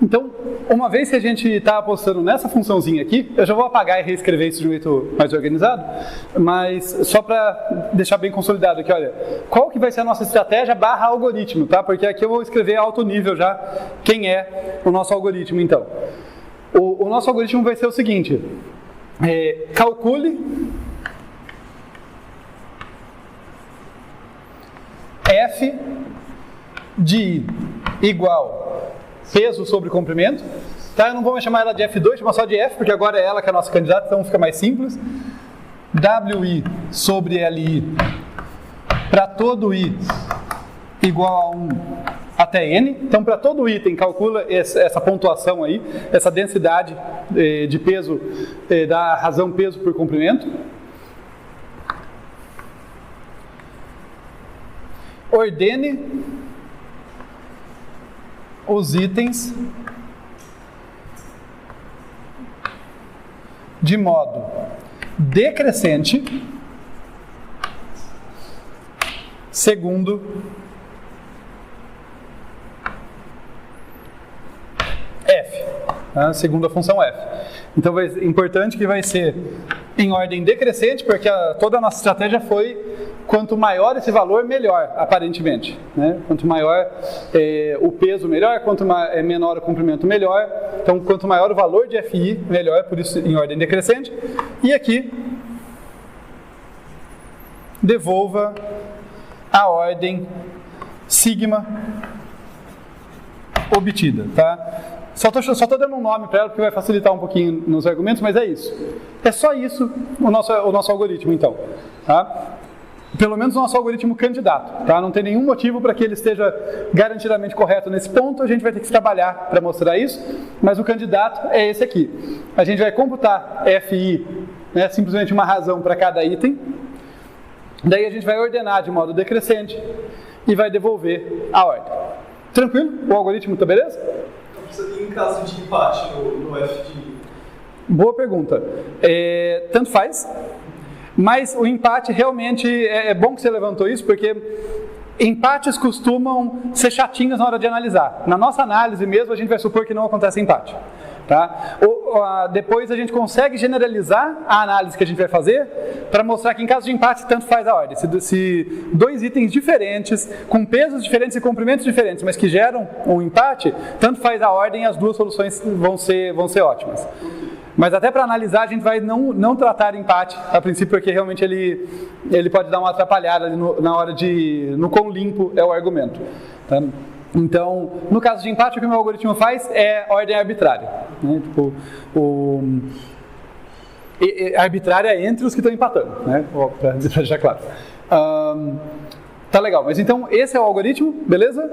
Então, uma vez que a gente está apostando nessa funçãozinha aqui, eu já vou apagar e reescrever isso de um jeito mais organizado, mas só para deixar bem consolidado aqui, olha, qual que vai ser a nossa estratégia / algoritmo, tá? Porque aqui eu vou escrever alto nível já quem é o nosso algoritmo, então. O nosso algoritmo vai ser o seguinte, calcule f de i igual peso sobre comprimento, tá? Eu não vou mais chamar ela de F2, vou chamar só de F, porque agora é ela que é a nossa candidata, então fica mais simples. WI sobre LI para todo I igual a 1 até N. Então, para todo item, calcula essa pontuação aí, essa densidade de peso, da razão peso por comprimento. Ordene os itens de modo decrescente segundo f, tá? Segundo a função f. Então é importante que vai ser em ordem decrescente, porque toda a nossa estratégia foi quanto maior esse valor, melhor, aparentemente, né? Quanto maior o peso, melhor, quanto menor o comprimento, melhor. Então, quanto maior o valor de FI, melhor, por isso em ordem decrescente. E aqui, devolva a ordem sigma obtida, tá? Só tô dando um nome para ela, porque vai facilitar um pouquinho nos argumentos, mas é isso. É só isso o nosso algoritmo, então, tá? Pelo menos o nosso algoritmo candidato, tá? Não tem nenhum motivo para que ele esteja garantidamente correto nesse ponto, a gente vai ter que trabalhar para mostrar isso, mas o candidato é esse aqui. A gente vai computar FI, né, simplesmente uma razão para cada item, daí a gente vai ordenar de modo decrescente e vai devolver a ordem. Tranquilo? O algoritmo tá beleza? Em caso de empate no F de I? Boa pergunta. Tanto faz. Mas o empate realmente, é bom que você levantou isso, porque empates costumam ser chatinhos na hora de analisar. Na nossa análise mesmo, a gente vai supor que não acontece empate. Tá? Depois a gente consegue generalizar a análise que a gente vai fazer para mostrar que em caso de empate, tanto faz a ordem. Se dois itens diferentes, com pesos diferentes e comprimentos diferentes, mas que geram um empate, tanto faz a ordem e as duas soluções vão ser ótimas. Mas até para analisar, a gente vai não tratar empate a princípio, porque realmente ele pode dar uma atrapalhada ali na hora no quão limpo é o argumento. Tá? Então, no caso de empate, o que o meu algoritmo faz é ordem arbitrária. Né? Tipo, arbitrária entre os que estão empatando, né? Para deixar claro. Tá legal, mas então esse é o algoritmo, beleza?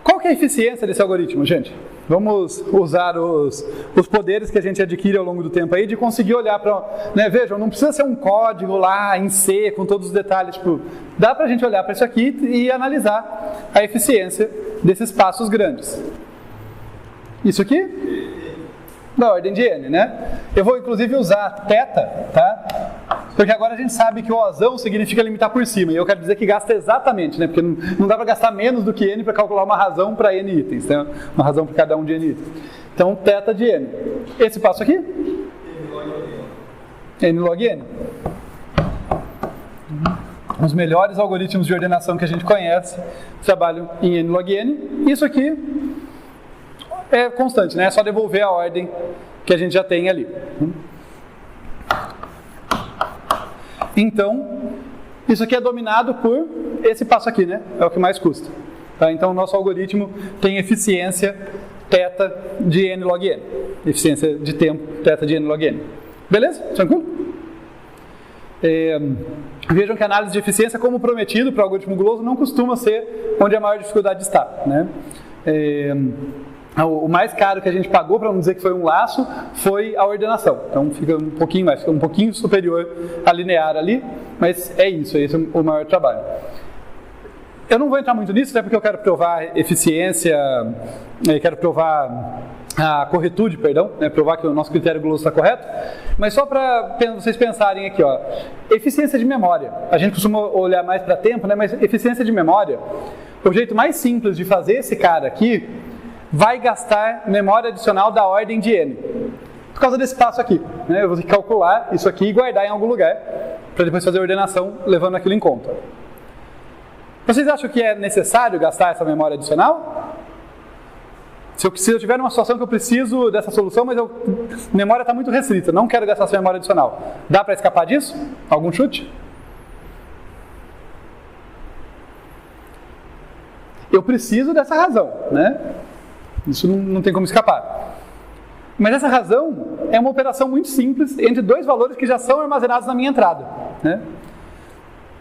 Qual que é a eficiência desse algoritmo, gente? Vamos usar os poderes que a gente adquire ao longo do tempo aí de conseguir olhar para... Né, vejam, não precisa ser um código lá em C com todos os detalhes. Tipo, dá para a gente olhar para isso aqui e analisar a eficiência desses passos grandes. Isso aqui? Da ordem de N, né? Eu vou inclusive usar θ, tá? Porque agora a gente sabe que o Ozão significa limitar por cima, e eu quero dizer que gasta exatamente, né? Porque não dá para gastar menos do que N para calcular uma razão para N itens, né? Uma razão para cada um de N itens. Então, θ de N. Esse passo aqui? N log N. Os melhores algoritmos de ordenação que a gente conhece trabalham em N log N. Isso aqui é constante, né? É só devolver a ordem que a gente já tem ali. Então, isso aqui é dominado por esse passo aqui, né? É o que mais custa. Tá? Então, o nosso algoritmo tem eficiência θ de N log N. Eficiência de tempo θ de N log N. Beleza? Tranquilo? Vejam que a análise de eficiência, como prometido para o algoritmo guloso, não costuma ser onde a maior dificuldade está, né? O mais caro que a gente pagou, para não dizer que foi um laço, foi a ordenação. Então fica um pouquinho mais, fica um pouquinho superior a linear ali, mas é isso, esse é o maior trabalho. Eu não vou entrar muito nisso, até porque eu quero provar eficiência, quero provar a corretude, perdão, né, provar que o nosso critério guloso está correto, mas só para vocês pensarem aqui, ó, eficiência de memória. A gente costuma olhar mais para tempo, né, mas eficiência de memória, o jeito mais simples de fazer esse cara aqui vai gastar memória adicional da ordem de n. Por causa desse passo aqui, né? Eu vou ter que calcular isso aqui e guardar em algum lugar, para depois fazer a ordenação levando aquilo em conta. Vocês acham que é necessário gastar essa memória adicional? Se eu tiver numa situação que eu preciso dessa solução, mas a memória está muito restrita, não quero gastar essa memória adicional, dá para escapar disso? Algum chute? Eu preciso dessa razão, né? Isso não tem como escapar. Mas essa razão é uma operação muito simples entre dois valores que já são armazenados na minha entrada, né?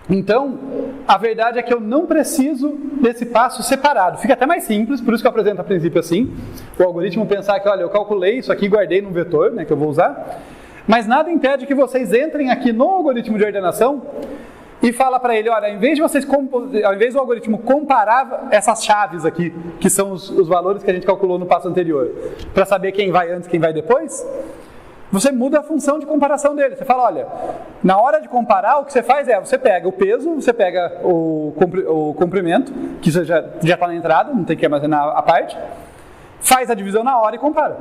Então, a verdade é que eu não preciso desse passo separado. Fica até mais simples, por isso que eu apresento a princípio assim. O algoritmo pensar que, olha, eu calculei isso aqui, guardei num vetor, né, que eu vou usar. Mas nada impede que vocês entrem aqui no algoritmo de ordenação e fala para ele, olha, ao invés do algoritmo comparar essas chaves aqui, que são os valores que a gente calculou no passo anterior, para saber quem vai antes e quem vai depois, você muda a função de comparação dele. Você fala, olha, na hora de comparar, o que você faz é, você pega o peso, você pega o comprimento, que já está na entrada, não tem que armazenar a parte, faz a divisão na hora e compara.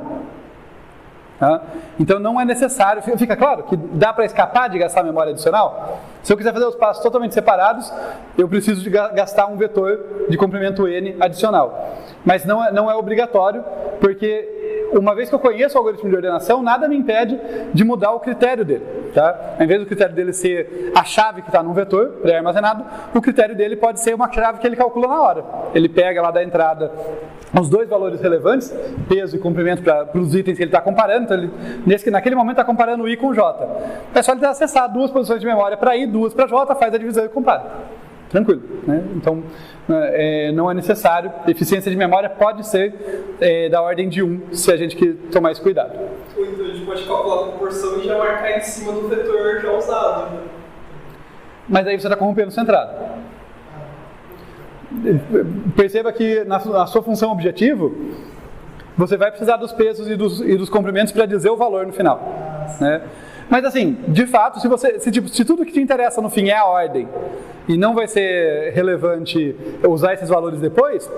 Tá? Então não é necessário, fica claro que dá para escapar de gastar memória adicional? Se eu quiser fazer os passos totalmente separados, eu preciso de gastar um vetor de comprimento n adicional. Mas não é obrigatório, porque uma vez que eu conheço o algoritmo de ordenação, nada me impede de mudar o critério dele. Tá? Ao invés do critério dele ser a chave que está num vetor pré-armazenado, o critério dele pode ser uma chave que ele calcula na hora. Ele pega lá da entrada os dois valores relevantes, peso e comprimento para os itens que ele está comparando. Então, naquele momento está comparando o i com o j. É só ele acessar duas posições de memória para i, duas para j, faz a divisão e compara. Tranquilo, né? Então, não é necessário. Eficiência de memória pode ser da ordem de 1, se a gente tomar esse cuidado. Ou então a gente pode calcular a proporção e já marcar em cima do vetor já usado. Né? Mas aí você está corrompendo o centrado. Perceba que na sua função objetivo, você vai precisar dos pesos e dos comprimentos para dizer o valor no final. Né? Mas assim, de fato, se tudo que te interessa no fim é a ordem e não vai ser relevante usar esses valores depois,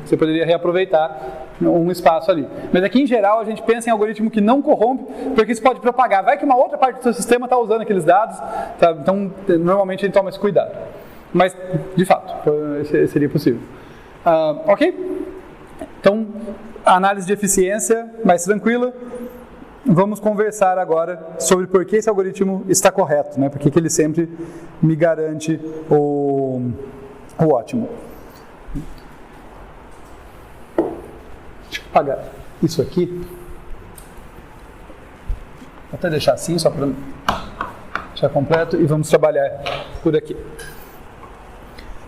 você poderia reaproveitar um espaço ali. Mas aqui, em geral, a gente pensa em algoritmo que não corrompe, porque isso pode propagar. Vai que uma outra parte do seu sistema está usando aqueles dados, tá? Então, normalmente, a gente toma esse cuidado. Mas, de fato, seria possível. Ok? Então, análise de eficiência mais tranquila. Vamos conversar agora sobre por que esse algoritmo está correto, né? Por que ele sempre me garante o ótimo. Deixa eu apagar isso aqui. Vou até deixar assim, só para deixar completo, e vamos trabalhar por aqui.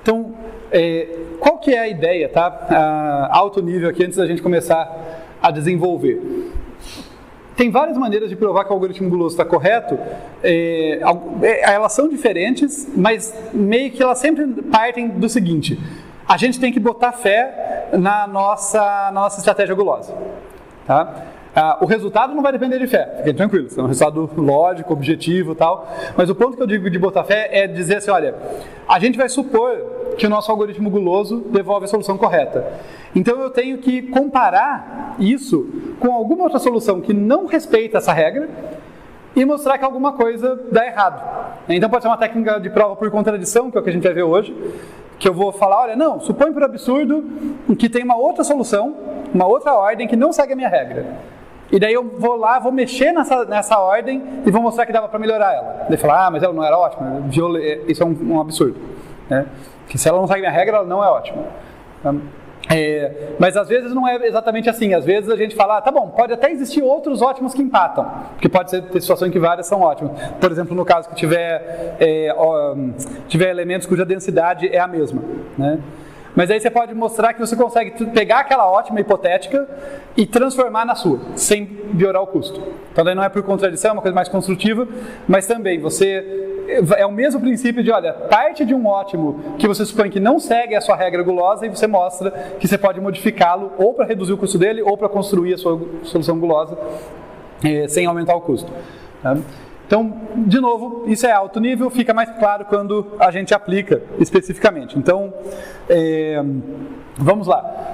Então, qual que é a ideia, tá? Alto nível aqui, antes da gente começar a desenvolver. Tem várias maneiras de provar que o algoritmo guloso está correto. Elas são diferentes, mas meio que elas sempre partem do seguinte: a gente tem que botar fé na nossa estratégia gulosa. Tá? O resultado não vai depender de fé, fiquem tranquilos, é um resultado lógico, objetivo e tal. Mas o ponto que eu digo de botar fé é dizer assim, olha, a gente vai supor que o nosso algoritmo guloso devolve a solução correta. Então eu tenho que comparar isso com alguma outra solução que não respeita essa regra e mostrar que alguma coisa dá errado. Então pode ser uma técnica de prova por contradição, que é o que a gente vai ver hoje, que eu vou falar, olha, não, supõe por absurdo que tem uma outra solução, uma outra ordem que não segue a minha regra. E daí eu vou lá, vou mexer nessa ordem e vou mostrar que dava para melhorar ela. Daí falar, mas ela não era ótima, isso é um absurdo. Né? Que se ela não segue a minha regra, ela não é ótima. Mas às vezes não é exatamente assim. Às vezes a gente fala, tá bom, pode até existir outros ótimos que empatam, porque pode ter situações em que várias são ótimas. Por exemplo, no caso que tiver elementos cuja densidade é a mesma, né? Mas aí você pode mostrar que você consegue pegar aquela ótima hipotética e transformar na sua, sem piorar o custo. Então daí não é por contradição, é uma coisa mais construtiva, mas também é o mesmo princípio de, olha, parte de um ótimo que você supõe que não segue a sua regra gulosa e você mostra que você pode modificá-lo ou para reduzir o custo dele ou para construir a sua solução gulosa sem aumentar o custo. Tá? Então, de novo, isso é alto nível, fica mais claro quando a gente aplica especificamente. Então, vamos lá.